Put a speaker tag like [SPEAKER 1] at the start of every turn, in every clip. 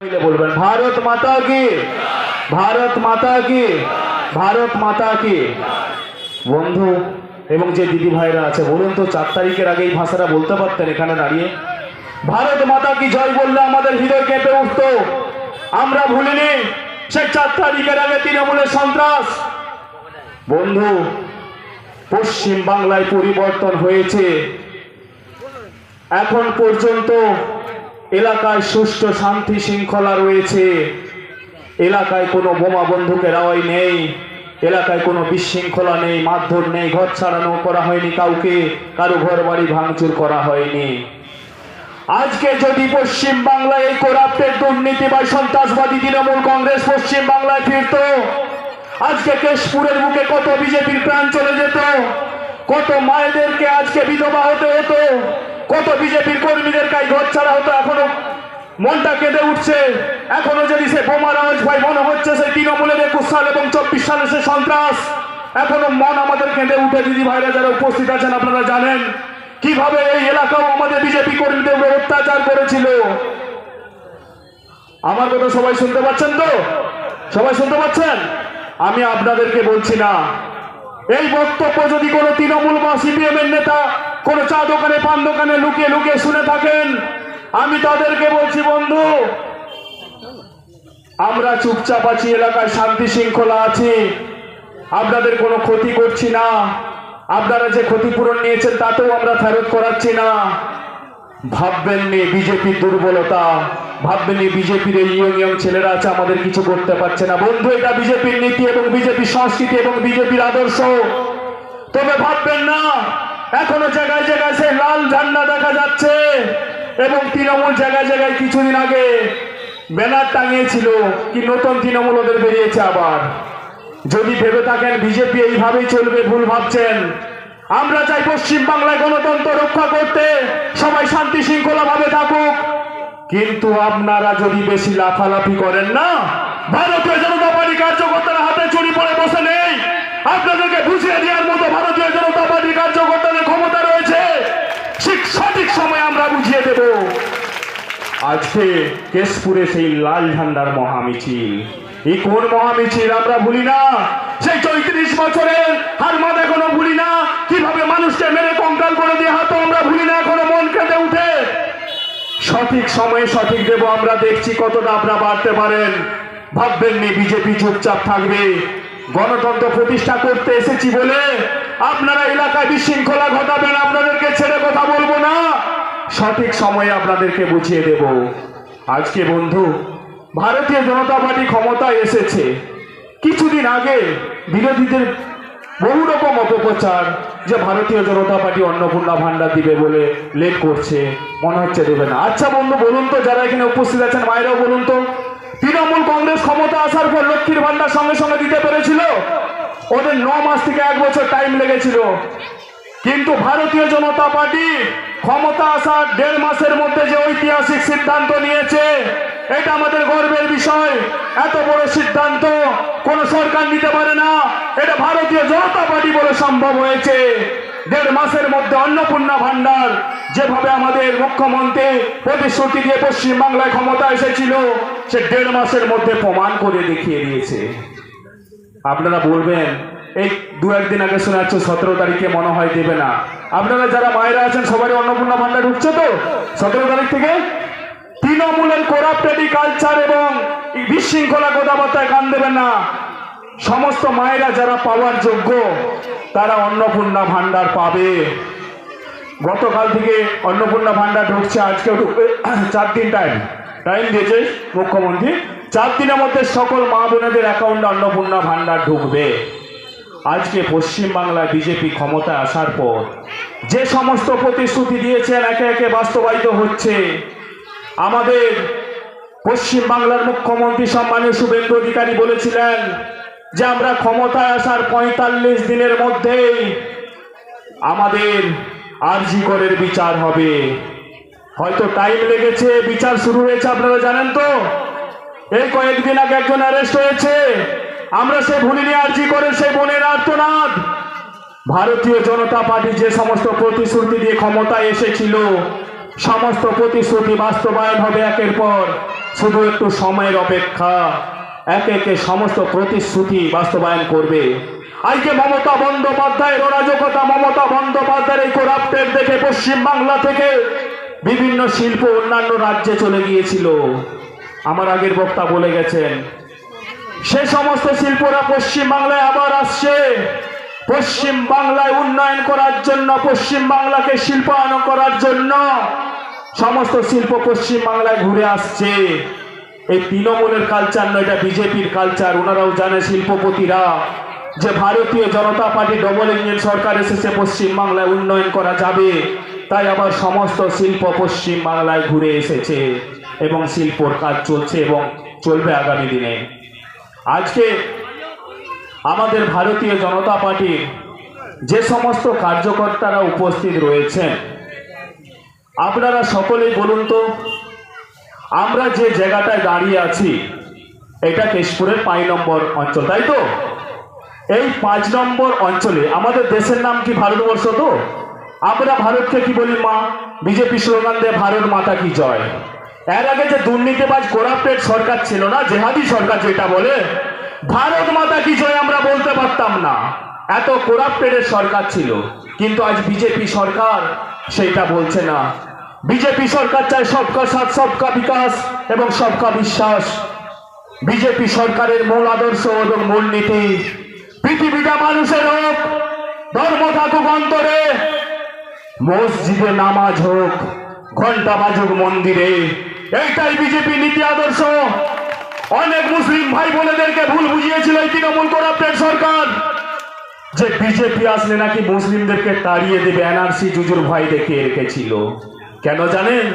[SPEAKER 1] বলবেন ভারত মাতা কি, ভারত মাতা কি, ভারত মাতা কি। বন্ধু এবং যে দিদি ভাইরা আছে বলুন তো 4 তারিখের আগে এই ভাষাটা বলতে পারতেন এখানে দাঁড়িয়ে? ভারত মাতা কি জয় বললে আমাদের হৃদয় কেঁপে উঠত। আমরা ভুলিনি সে 4 তারিখের আগে তৃণমূলের সন্ত্রাস। বন্ধু পশ্চিম বাংলায় পরিবর্তন হয়েছে, এখন পর্যন্ত এলাকায় সুষ্ঠু শান্তি শৃঙ্খলা রয়েছে, এলাকায় কোনো বোমা বন্দুকের আওয়াজ নেই, এলাকায় কোনো বিশৃঙ্খলা নেই, মারধর নেই, ঘর ছাড়ানো করা হয়নি কাউকে, কারো ঘর বাড়ি ভাঙচুর করা হয়নি। আজকে যদি পশ্চিম বাংলায় এই করাপ্টেড দুর্নীতিবাজ সন্ত্রাসবাদী তৃণমূল কংগ্রেস পশ্চিম বাংলায় ফিরত, আজকে কেশপুরের বুকে কত বিজেপির প্রাণ চলে যেত, কত মায়েদেরকে আজকে বিধবা হতে হতো, কত বিজেপির কর্মীদের গায়ে ঘর ছাড়া হতো। এখনো মনটা কেঁদে উঠছে, এখনো যদি সে বোমার আওয়াজ ভাই মনে হচ্ছে সেই তৃণমূলের 21 সাল এবং 24 সালে সে সন্ত্রাস। এখনো মন আমাদের কেঁদে উঠে। দিদি ভাইরা যারা উপস্থিত আছেন আপনারা জানেন কিভাবে এই এলাকাও আমাদের বিজেপি কর্মীদের উপর অত্যাচার করেছিল। আমার কথা সবাই শুনতে পাচ্ছেন তো? সবাই শুনতে পাচ্ছেন? আমি আপনাদেরকে বলছি না, এই বক্তব্য যদি কোনো তৃণমূল বা সিপিএম এর নেতা কোন চা দোকানে পান দোকানে লুকিয়ে লুকিয়ে শুনে থাকেন, আমি তাদেরকে বলছি বন্ধু আমরা চুপচাপ আছি, এলাকায় শান্তি শৃঙ্খলা আছে, আপনাদের কোনো ক্ষতি করছি না, আপনারা যে ক্ষতিপূরণ নিয়েছেন তাতেও আমরা ফেরত করাচ্ছি না। ভাববেননি বিজেপির দুর্বলতা, ভাববেননি বিজেপির এই ইয়ং ছেলেরা আছে আমাদের কিছু করতে পারছে না। বন্ধু এটা বিজেপির নীতি এবং বিজেপির সংস্কৃতি এবং বিজেপির আদর্শ। তবে ভাববেন না এখনো জায়গায় জায়গায় সেই লাল ঝান্ডা দেখা যাচ্ছে এবং তৃণমূল জায়গায় জায়গায় কিছুদিন আগে ব্যানার টাঙিয়েছিল কি নতুন তৃণমূল ওদের বেরিয়েছে আবার। যদি ভেবে থাকেন বিজেপি এইভাবেই চলবে ভুল ভাবছেন। আমরা চাই পশ্চিম বাংলায় গণতন্ত্র রক্ষা করতে, সবাই শান্তি শৃঙ্খলা ভাবে থাকুক, কিন্তু আপনারা যদি বেশি লাফালাফি করেন না, ভারতীয় জনতা পার্টি কার্যকর্তারা হাতে চুরি পড়ে বসে নেই, আপনাদেরকে বুঝিয়ে দেওয়ার মতো ভারতীয় জনতা পার্টি কার্যকর্তাদের ক্ষমতা রয়েছে। সঠিক সময় আমরা বুঝিয়ে দেব। আজকে কেশপুরে সেই লাল ঝান্ডার মহামিছিল, এই কোন মহামিছিল আমরা ভুলি না। সেই 34 বছরের হারমাদ এখনো ভুলি না, কিভাবে মানুষকে মেরে কঙ্কাল করে দিয়ে হাত আমরা ভুলি না, এখনো মন কেঁদে উঠে। সঠিক সময়ে সঠিক দেব, আমরা দেখছি কতটা আপনারা বাড়তে পারেন। ভাববেননি বিজেপি চুপচাপ থাকবে। গণতন্ত্র প্রতিষ্ঠা করতে এসেছি বলে আপনারা এলাকায় বিশৃঙ্খলা ঘটাবেন, আপনাদেরকে ছেড়ে কথা বলবো না। সঠিক সময়ে আপনাদেরকে বুঝিয়ে দেব। আজকে বন্ধু ভারতীয় জনতা পার্টি ক্ষমতায় এসেছে, কিছুদিন আগে বিরোধীদের বহু রকম অপপ্রচার যে ভারতীয় জনতা পার্টি অন্নপূর্ণা ভান্ডার দিবে বলে লেট করছে, মনে হচ্ছে দেবে না। আচ্ছা বন্ধু বলুন তো, যারা এখানে উপস্থিত আছেন মায়েরাও বলুন তো, তৃণমূল কংগ্রেস ক্ষমতা আসার পর লক্ষ্মীর ভান্ডার সঙ্গে সঙ্গে দিতে পেরেছিল? ওদের 9 মাস থেকে 1 বছর টাইম লেগেছিল। কিন্তু ভারতীয় জনতা পার্টি ক্ষমতা আসার 1.5 মাসের মধ্যে যে ঐতিহাসিক সিদ্ধান্ত নিয়েছে, এটা আমাদের গর্বের বিষয়। এত বড় সিদ্ধান্ত কোন সরকার নিতে পারে না, এটা ভারতীয় জনতা পার্টি বলে সম্ভব হয়েছে। 1.5 মাসের মধ্যে অন্নপূর্ণা ভান্ডার যেভাবে আমাদের মুখ্যমন্ত্রী প্রতিশ্রুতি দিয়ে পশ্চিম বাংলায় ক্ষমতা এসেছিল, সে 1.5 মাসের মধ্যে প্রমাণ করে দেখিয়ে দিয়েছে। আপনারা বলবেন এই 2-1 দিন আগে শোনা যাচ্ছে 17 তারিখে মনে হয় দেবে না। আপনারা যারা মায়েরা আছেন সবারই অন্নপূর্ণা ভান্ডার ঢুকছে তো 17 তারিখ থেকে? তৃণমূলের করাপ্টেড কালচার এবং বিশৃঙ্খলা কথাবার্তায় কান দেবেন না। সমস্ত মায়েরা যারা পাওয়ার যোগ্য তারা অন্নপূর্ণা ভান্ডার পাবে। গতকাল থেকে অন্নপূর্ণা ভান্ডার ঢুকছে, আজকে ঢুকবে। 4 দিন টাইম দিয়েছে মুখ্যমন্ত্রী। 4 দিনের মধ্যে সকল মা বোনেদের অ্যাকাউন্টে অন্নপূর্ণা ভান্ডার ঢুকবে। আজকে পশ্চিম বাংলায় বিজেপি ক্ষমতায় আসার পর যে সমস্ত প্রতিশ্রুতি দিয়েছেন একে একে বাস্তবায়িত হচ্ছে। আমাদের পশ্চিম বাংলার মুখ্যমন্ত্রী সম্মানীয় শুভেন্দু অধিকারী বলেছিলেন যে আমরা ক্ষমতায় আসার 45 দিনের মধ্যেই আমাদের আরজি করের বিচার হবে। হয়তো টাইম লেগেছে, বিচার শুরু হয়েছে, আপনারা জানেন তো। এই কয়েকদিন আগে একজন অ্যারেস্ট হয়েছে। আমরা সে ভুলিনি আরজি করের সেই বোনের আর্তনাদ। ভারতীয় জনতা পার্টি যে সমস্ত প্রতিশ্রুতি দিয়ে ক্ষমতায় এসেছিল সমস্ত প্রতিশ্রুতি বাস্তবায়ন হবে একের পর, শুধু একটু সময়ের অপেক্ষা। একে একে সমস্ত প্রতিশ্রুতি বাস্তবায়ন করবে। আজকে মমতা বন্দ্যোপাধ্যায়ের অরাজকতা, মমতা বন্দ্যোপাধ্যায়ের এই করাপ্টেড দেখে পশ্চিম বাংলা থেকে বিভিন্ন শিল্প অন্যান্য রাজ্যে চলে গিয়েছিল। আমার আগের বক্তা বলে গেছেন, সে সমস্ত শিল্পরা পশ্চিম বাংলায় আবার আসছে। পশ্চিম বাংলায় উন্নয়ন করার জন্য, পশ্চিম বাংলাকে শিল্পায়ন করার জন্য সমস্ত শিল্প পশ্চিম বাংলায় ঘুরে আসছে। এই তৃণমূলের কালচার নয়, এটা বিজেপির কালচার। ওনারাও জানে শিল্পপতিরা যে ভারতীয় জনতা পার্টি ডবল ইঞ্জিন সরকার এসেছে, পশ্চিম বাংলায় উন্নয়ন করা যাবে, তাই আবার সমস্ত শিল্প পশ্চিম বাংলায় ঘুরে এসেছে এবং শিল্পর কাজ চলছে এবং চলবে আগামী দিনে। আজকে আমাদের ভারতীয় জনতা পার্টির যে সমস্ত কার্যকর্তারা উপস্থিত রয়েছেন, আপনারা সকলেই বলুন তো, আমরা যে জায়গাটায় দাঁড়িয়ে আছি এটা কেশপুরের 5 নম্বর অঞ্চল, তাই তো? এই 5 নম্বর অঞ্চলে আমাদের দেশের নাম কি ভারতবর্ষ? তো আমরা ভারতকে কি বলি? মা। বিজেপি স্লোগান দেয় ভারত মাতা কি জয়। এর আগে যে দুর্নীতিবাজ করাপ্টেড সরকার ছিল না, জেহাদি সরকার যেটা বলে, ভারত মাতা কি জয় আমরা বলতে পারতাম না, এত করাপ্টেডের সরকার ছিল। কিন্তু আজ বিজেপি সরকার সেটা বলছে না। বিজেপি সরকার চায় সবকা সাথ, সবকা বিকাশ এবং সবকা বিশ্বাস। বিজেপি সরকারের মূল আদর্শ এবং মূল নীতি পৃথিবীটা মানুষের হোক, ধর্ম থাকুক অন্তরে, মসজিদে নামাজ হোক, ঘন্টা বাজুক মন্দিরে, এইটাই বিজেপি নীতি আদর্শ। অনেক মুসলিম ভাই বোনেদেরকে ভুল বুঝিয়েছিল এই তৃণমূল করাপ্টেড সরকার, যে বিজেপি আসলে নাকি মুসলিমদেরকে তাড়িয়ে দেবে, এনআরসি জুজুর ভয় দেখিয়ে রেখেছিল। কেন জানেন?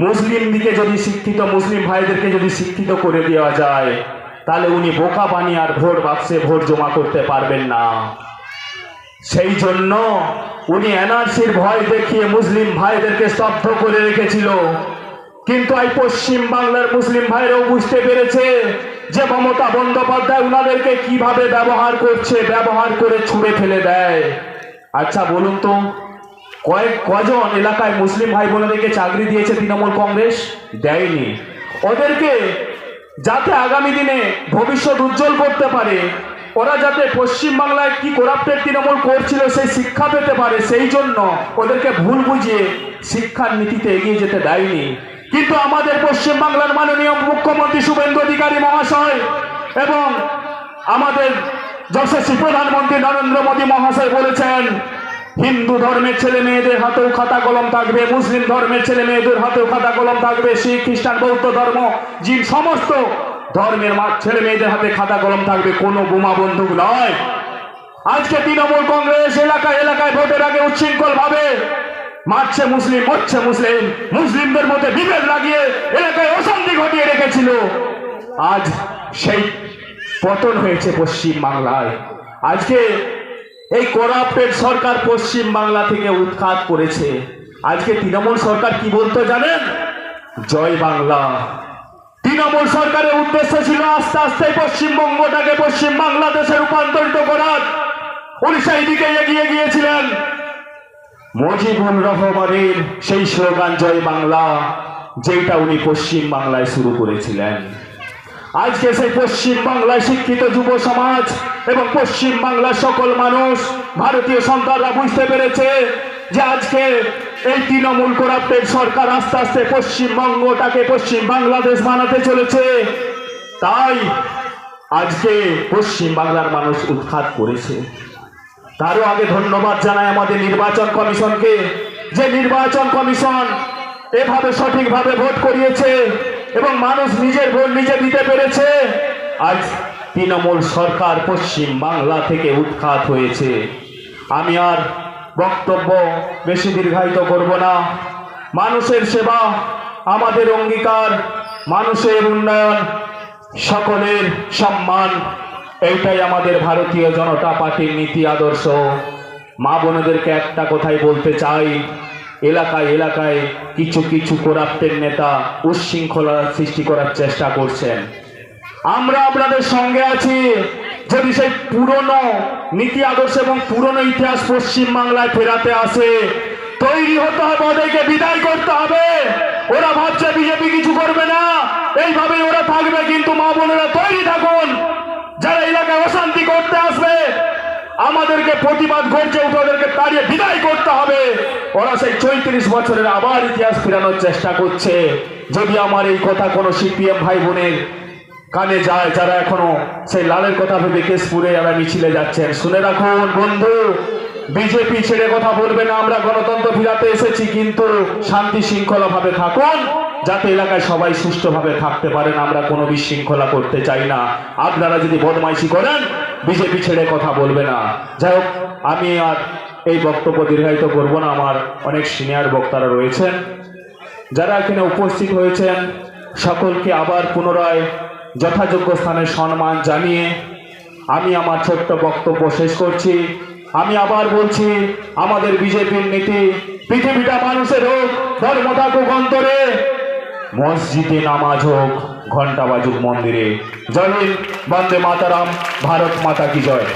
[SPEAKER 1] মুসলিম দিকে যদি শিক্ষিত মুসলিম ভাইদেরকে যদি শিক্ষিত করে দেওয়া যায়, তাহলে উনি বোকা বানিয়ে আর ভোট বাক্সে ভোট জমা করতে পারবেন না। সেই জন্য উনি এনআরসির ভয় দেখিয়ে মুসলিম ভাইদেরকে স্তব্ধ করে রেখেছিল। কিন্তু এই পশ্চিম বাংলার মুসলিম ভাইরাও বুঝতে পেরেছে যে মমতা বন্দ্যোপাধ্যায় উনাদেরকে কিভাবে ব্যবহার করছে, ব্যবহার করে ছুঁড়ে ফেলে দেয়। আচ্ছা বলুন তো, কজন এলাকায় মুসলিম ভাই বোনেদেরকে চাকরি দিয়েছে তৃণমূল কংগ্রেস? দেয়নি। ওদেরকে যাতে আগামী দিনে ভবিষ্যৎ উজ্জ্বল করতে পারে, ওরা যাতে পশ্চিম বাংলায় কি করাপ্টেড তৃণমূল করছিল সেই শিক্ষা পেতে পারে, সেই জন্য ওদেরকে ভুল বুঝিয়ে শিক্ষার নীতিতে এগিয়ে যেতে দেয়নি। কিন্তু আমাদের পশ্চিম বাংলার মাননীয় মুখ্যমন্ত্রী শুভেন্দু অধিকারী মহাশয় এবং আমাদের যশস্বী প্রধানমন্ত্রী নরেন্দ্র মোদী মহাশয় বলেছেন, হিন্দু ধর্মের ছেলে মেয়েদের হাতেও খাতা কলম থাকবে, মুসলিম ধর্মের ছেলে মেয়েদের হাতেও খাতা কলম থাকবে, শিখ খ্রিস্টান বৌদ্ধ ধর্ম জিন সমস্ত ধর্মের ছেলে মেয়েদের হাতে খাতা কলম থাকবে, কোনো বোমা বন্দুক নয়। আজকে তৃণমূল কংগ্রেস এলাকায় এলাকায় ভোটের আগে উচ্ছৃঙ্খল ভাবে মারছে মুসলিম, মরছে মুসলিম, মুসলিমদের মধ্যে বিভেদ লাগিয়ে এলাকায় অশান্তি ঘটিয়ে রেখেছিল। আজ সেই পতন হয়েছে পশ্চিম বাংলায়। আজকে এই করাপ্টেড সরকার পশ্চিম বাংলা থেকে উৎখাত করেছে। আজকে তৃণমূল সরকার কি বলতো জানেন? জয় বাংলা। তৃণমূল সরকারের উদ্দেশ্য ছিল আস্তে আস্তে পশ্চিমবঙ্গটাকে পশ্চিম বাংলাদেশে রূপান্তরিত করার। উনি সেই দিকে এগিয়ে গিয়েছিলেন। মুজিবুর রহমানের সেই স্লোগান জয় বাংলা, যেটা উনি পশ্চিম বাংলায় শুরু করেছিলেন। আজকে সেই পশ্চিম বাংলায় শিক্ষিত যুব সমাজ এবং পশ্চিম বাংলার সকল মানুষ, ভারতীয় সন্তানরা বুঝতে পেরেছে যে আজকে এই তৃণমূল করাপ্টেড সরকার আস্তে আস্তে পশ্চিমবঙ্গটাকে পশ্চিম বাংলাদেশ বানাতে চলেছে। তাই আজকে পশ্চিম বাংলার মানুষ উৎখাত করেছে। তারও আগে ধন্যবাদ জানাই আমাদের নির্বাচন কমিশনকে, যে নির্বাচন কমিশন এভাবে সঠিকভাবে ভোট করিয়েছে এবং মানুষ নিজের ভোট নিজে দিতে পেরেছে। আজ তৃণমূল সরকার পশ্চিম বাংলা থেকে উৎখাত হয়েছে। আমি আর বক্তব্য বেশি দীর্ঘায়িত করব না। মানুষের সেবা আমাদের অঙ্গীকার, মানুষের উন্নয়ন, সকলের সম্মান, এইটাই আমাদের ভারতীয় জনতা পার্টির নীতি আদর্শ। মা বোনেদেরকে একটা কথাই বলতে চাই, এলাকায় এলাকায় কিছু কিছু করাপ্টেড নেতা উচ্ছৃঙ্খলা সৃষ্টি করার চেষ্টা করছেন। আমরা আপনাদের সঙ্গে আছি। যদি সেই পুরনো নীতি আদর্শ এবং পুরনো ইতিহাস পশ্চিম বাংলায় ফেরাতে আসে, তৈরি হতে হবে, ওদেরকে বিদায় করতে হবে। ওরা ভাবছে বিজেপি কিছু করবে না, এইভাবে ওরা থাকবে। কিন্তু মা বোনেরা তৈরি থাকুন, যারা এলাকায় অশান্তি করতে আসবে আমাদেরকে প্রতিবাদ করছে উঠে ওদেরকে তাড়িয়ে বিদায় করতে হবে। ওরা সেই 34 বছরের আবার ইতিহাস ফেরানোর চেষ্টা করছে। যদি আমার এই কথা কোনো সিপিএম ভাই বোনের কানে যায়, যারা এখনো সেই লালের কথা ভেবে কেশপুরে যারা মিছিলে যাচ্ছেন, শুনে রাখুন বন্ধু, বিজেপি ছেড়ে কথা বলবে না। আমরা গণতন্ত্র ফিরাতে এসেছি, কিন্তু শান্তি শৃঙ্খলা ভাবে থাকুন, যাতে এলাকায় সবাই সুষ্ঠুভাবে থাকতে পারেন। আমরা কোনো বিশৃঙ্খলা করতে চাই না। আপনারা যদি বদমাইশি করেন, বিজেপি ছেড়ে কথা বলবে না। যাই হোক, আমি আর এই বক্তব্য দীর্ঘায়িত করব না। আমার অনেক সিনিয়র বক্তারা রয়েছেন, যারা এখানে উপস্থিত হয়েছেন, সকলকে আবার পুনরায় যথাযোগ্য স্থানে সম্মান জানিয়ে আমি আমার ছোট্ট বক্তব্য শেষ করছি। আমি আবার বলছি, আমাদের বিজেপির নীতি পৃথিবীটা মানুষের হোক, ধর্ম থাকুক অন্তরে, মসজিদে নামাজ হোক, ঘন্টা বাজুক মন্দিরে। জয় হিন্দ, বন্দে মাতারাম, ভারত মাতা কি জয়।